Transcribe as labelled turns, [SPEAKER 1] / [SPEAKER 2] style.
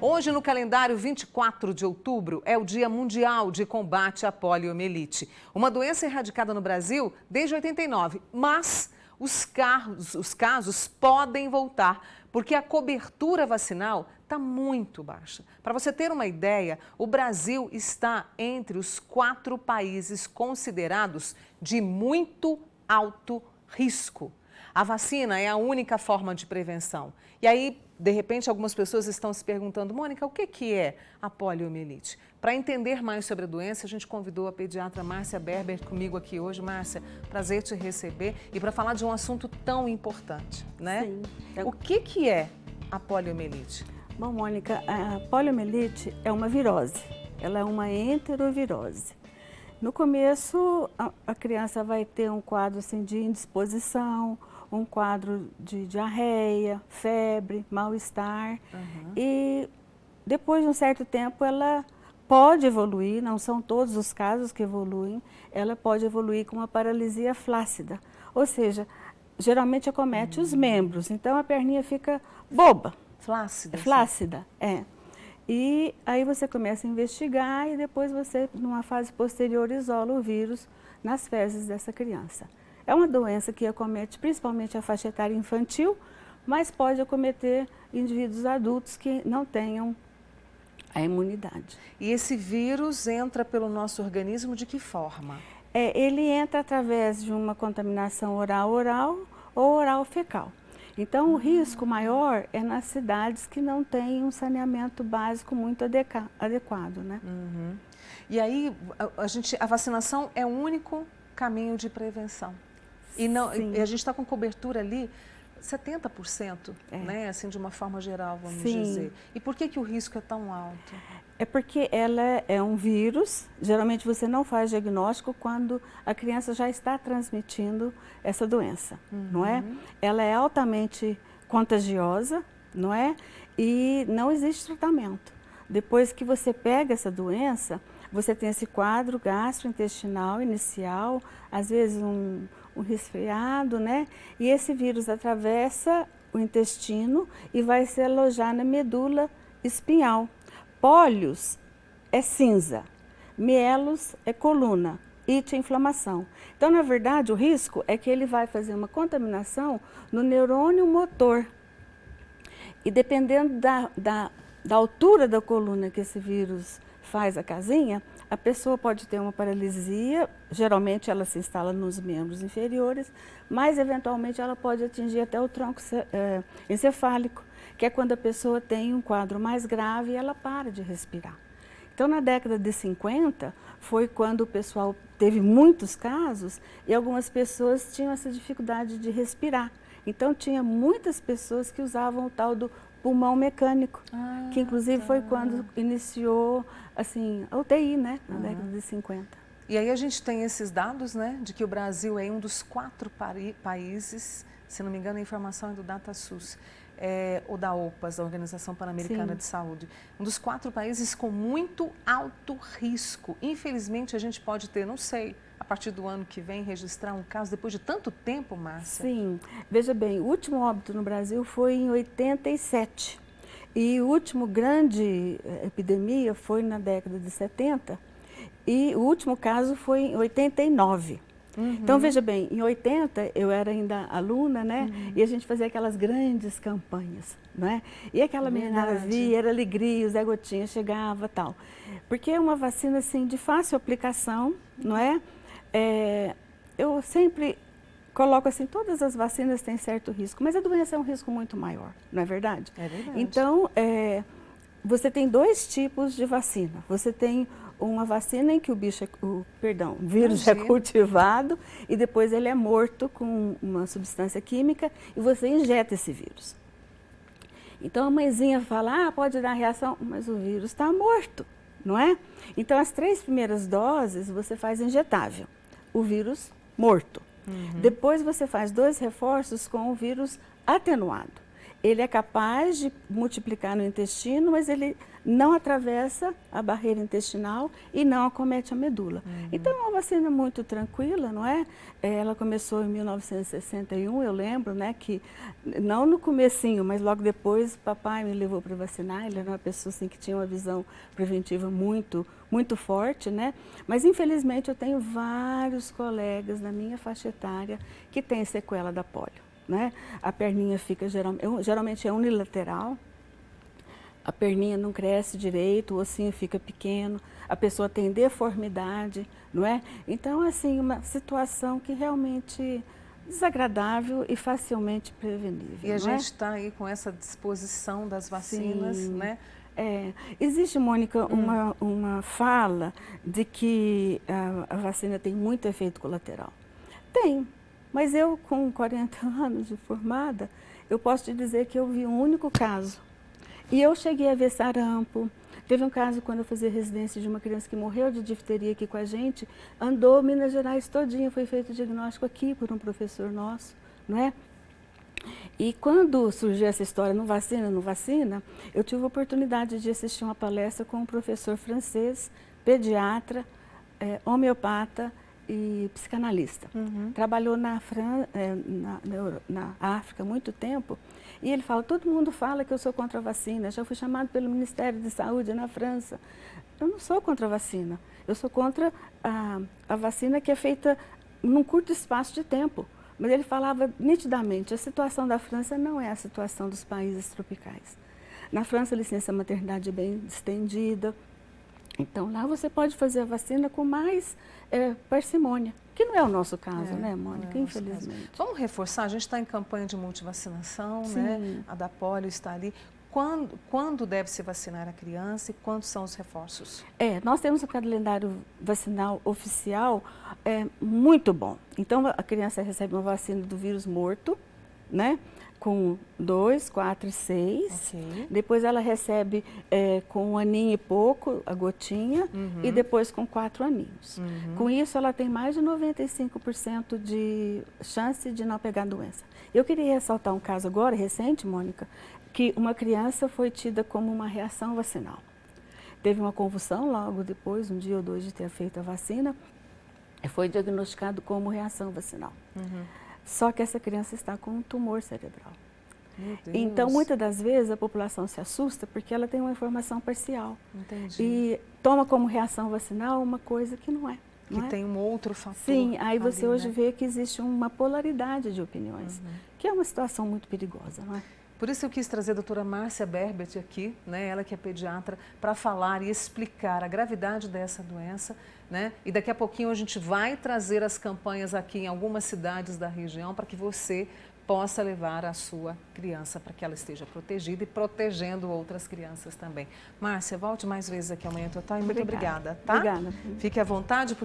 [SPEAKER 1] Hoje, no calendário 24 de outubro, é o Dia Mundial de Combate à Poliomielite. Uma doença erradicada no Brasil desde 89, mas os casos podem voltar, porque a cobertura vacinal está muito baixa. Para você ter uma ideia, o Brasil está entre os 4 países considerados de muito alto risco. A vacina é a única forma de prevenção. E aí, de repente, algumas pessoas estão se perguntando, Mônica, o que é a poliomielite? Para entender mais sobre a doença, a gente convidou a pediatra Márcia Berber comigo aqui hoje. Márcia, prazer te receber e para falar de um assunto tão importante, né?
[SPEAKER 2] Sim.
[SPEAKER 1] O que é a poliomielite?
[SPEAKER 2] Bom, Mônica, a poliomielite é uma virose. Ela é uma enterovirose. No começo, a criança vai ter um quadro assim, de indisposição, um quadro de diarreia, febre, mal-estar. E depois de um certo tempo ela pode evoluir, não são todos os casos que evoluem, ela pode evoluir com uma paralisia flácida. Ou seja, geralmente acomete os membros, então a perninha fica boba.
[SPEAKER 1] Flácida?
[SPEAKER 2] Flácida, é. E aí você começa a investigar e depois você, numa fase posterior, isola o vírus nas fezes dessa criança. É uma doença que acomete principalmente a faixa etária infantil, mas pode acometer indivíduos adultos que não tenham a imunidade.
[SPEAKER 1] E esse vírus entra pelo nosso organismo de que forma?
[SPEAKER 2] Ele entra através de uma contaminação oral-oral ou oral-fecal. Então, o risco maior é nas cidades que não têm um saneamento básico muito adequado, né?
[SPEAKER 1] E aí, a vacinação é o único caminho de prevenção. E a gente está com cobertura ali 70%, né? Assim, de uma forma geral, vamos dizer. E por que o risco é tão alto?
[SPEAKER 2] É porque ela é um vírus, geralmente você não faz diagnóstico quando a criança já está transmitindo essa doença, não é? Ela é altamente contagiosa, não é? E não existe tratamento. Depois que você pega essa doença, você tem esse quadro gastrointestinal inicial, às vezes um resfriado, né? E esse vírus atravessa o intestino e vai se alojar na medula espinhal. Pólios é cinza, mielos é coluna, ite é inflamação. Então, na verdade, o risco é que ele vai fazer uma contaminação no neurônio motor. E dependendo da altura da coluna que esse vírus faz a casinha, a pessoa pode ter uma paralisia, geralmente ela se instala nos membros inferiores, mas eventualmente ela pode atingir até o tronco encefálico, que é quando a pessoa tem um quadro mais grave e ela para de respirar. Então, na década de 50, foi quando o pessoal teve muitos casos e algumas pessoas tinham essa dificuldade de respirar. Então, tinha muitas pessoas que usavam o tal do pulmão mecânico, que inclusive foi quando iniciou assim, a UTI, né, na década de 50.
[SPEAKER 1] E aí a gente tem esses dados, né, de que o Brasil é um dos 4 países, se não me engano a informação é do DataSUS, ou da OPAS, da Organização Pan-Americana de Saúde, um dos 4 países com muito alto risco. Infelizmente a gente pode ter, não sei, a partir do ano que vem, registrar um caso depois de tanto tempo, Márcia?
[SPEAKER 2] Sim, veja bem, o último óbito no Brasil foi em 87 e o último grande epidemia foi na década de 70 e o último caso foi em 89. Então, veja bem, em 80 eu era ainda aluna, né? E a gente fazia aquelas grandes campanhas, não é? E aquela menina via, era alegria, o Zé Gotinha chegava e tal. Porque é uma vacina, assim, de fácil aplicação, não é? Eu sempre coloco assim, todas as vacinas têm certo risco, mas a doença é um risco muito maior, não é verdade?
[SPEAKER 1] É verdade.
[SPEAKER 2] Então, você tem 2 tipos de vacina. Você tem uma vacina em que o vírus é cultivado e depois ele é morto com uma substância química e você injeta esse vírus. Então a mãezinha fala, pode dar reação, mas o vírus está morto, não é? Então as 3 primeiras doses você faz injetável, o vírus morto. Depois você faz 2 reforços com o vírus atenuado. ele é capaz de multiplicar no intestino, mas ele não atravessa a barreira intestinal e não acomete a medula. Então, é uma vacina muito tranquila, não é? Ela começou em 1961, eu lembro, né, que não no comecinho, mas logo depois, papai me levou para vacinar. Ele era uma pessoa assim, que tinha uma visão preventiva muito forte, né? Mas, infelizmente, eu tenho vários colegas na minha faixa etária que têm sequela da polio, né? A perninha fica, geralmente é unilateral, a perninha não cresce direito, o ossinho fica pequeno, a pessoa tem deformidade, não é? Então, assim, uma situação que realmente desagradável e facilmente prevenível.
[SPEAKER 1] E a gente está aí com essa disposição das vacinas,
[SPEAKER 2] Sim.
[SPEAKER 1] né?
[SPEAKER 2] Existe, Mônica, uma fala de que a vacina tem muito efeito colateral. Tem, mas eu com 40 anos de formada, eu posso te dizer que eu vi um único caso. E eu cheguei a ver sarampo. Teve um caso quando eu fazia residência de uma criança que morreu de difteria aqui com a gente, andou Minas Gerais todinha, foi feito o diagnóstico aqui por um professor nosso, não é? E quando surgiu essa história, não vacina, eu tive a oportunidade de assistir uma palestra com um professor francês, pediatra, homeopata e psicanalista. Trabalhou na África há muito tempo. E ele fala, todo mundo fala que eu sou contra a vacina, já fui chamado pelo Ministério de Saúde na França. Eu não sou contra a vacina, eu sou contra a vacina que é feita num curto espaço de tempo. Mas ele falava nitidamente, a situação da França não é a situação dos países tropicais. Na França, a licença maternidade é bem estendida. Então, lá você pode fazer a vacina com mais parcimônia, que não é o nosso caso, né, Mônica? Infelizmente.
[SPEAKER 1] Vamos reforçar, a gente está em campanha de multivacinação,
[SPEAKER 2] Sim.
[SPEAKER 1] né? A da polio está ali. Quando deve se vacinar a criança e quantos são os reforços?
[SPEAKER 2] Nós temos um calendário vacinal oficial muito bom. Então, a criança recebe uma vacina do vírus morto, né? Com 2, 4 e 6.
[SPEAKER 1] Okay.
[SPEAKER 2] Depois ela recebe com 1 aninho e pouco a gotinha e depois com 4 aninhos. Com isso ela tem mais de 95% de chance de não pegar a doença. Eu queria ressaltar um caso agora, recente, Mônica, que uma criança foi tida como uma reação vacinal. Teve uma convulsão logo depois, 1 dia ou 2 de ter feito a vacina, e foi diagnosticado como reação vacinal. Só que essa criança está com um tumor cerebral.
[SPEAKER 1] Meu Deus.
[SPEAKER 2] Então, muitas das vezes, a população se assusta porque ela tem uma informação parcial.
[SPEAKER 1] Entendi.
[SPEAKER 2] E toma como reação vacinal uma coisa que não é.
[SPEAKER 1] Que tem um outro fator.
[SPEAKER 2] Sim, aí você
[SPEAKER 1] ali,
[SPEAKER 2] hoje vê que existe uma polaridade de opiniões, que é uma situação muito perigosa, não é?
[SPEAKER 1] Por isso eu quis trazer a doutora Márcia Berbet aqui, né, ela que é pediatra, para falar e explicar a gravidade dessa doença, né? E daqui a pouquinho a gente vai trazer as campanhas aqui em algumas cidades da região para que você possa levar a sua criança para que ela esteja protegida e protegendo outras crianças também. Márcia, volte mais vezes aqui amanhã total e muito obrigada, tá?
[SPEAKER 2] Obrigada.
[SPEAKER 1] Fique à vontade, porque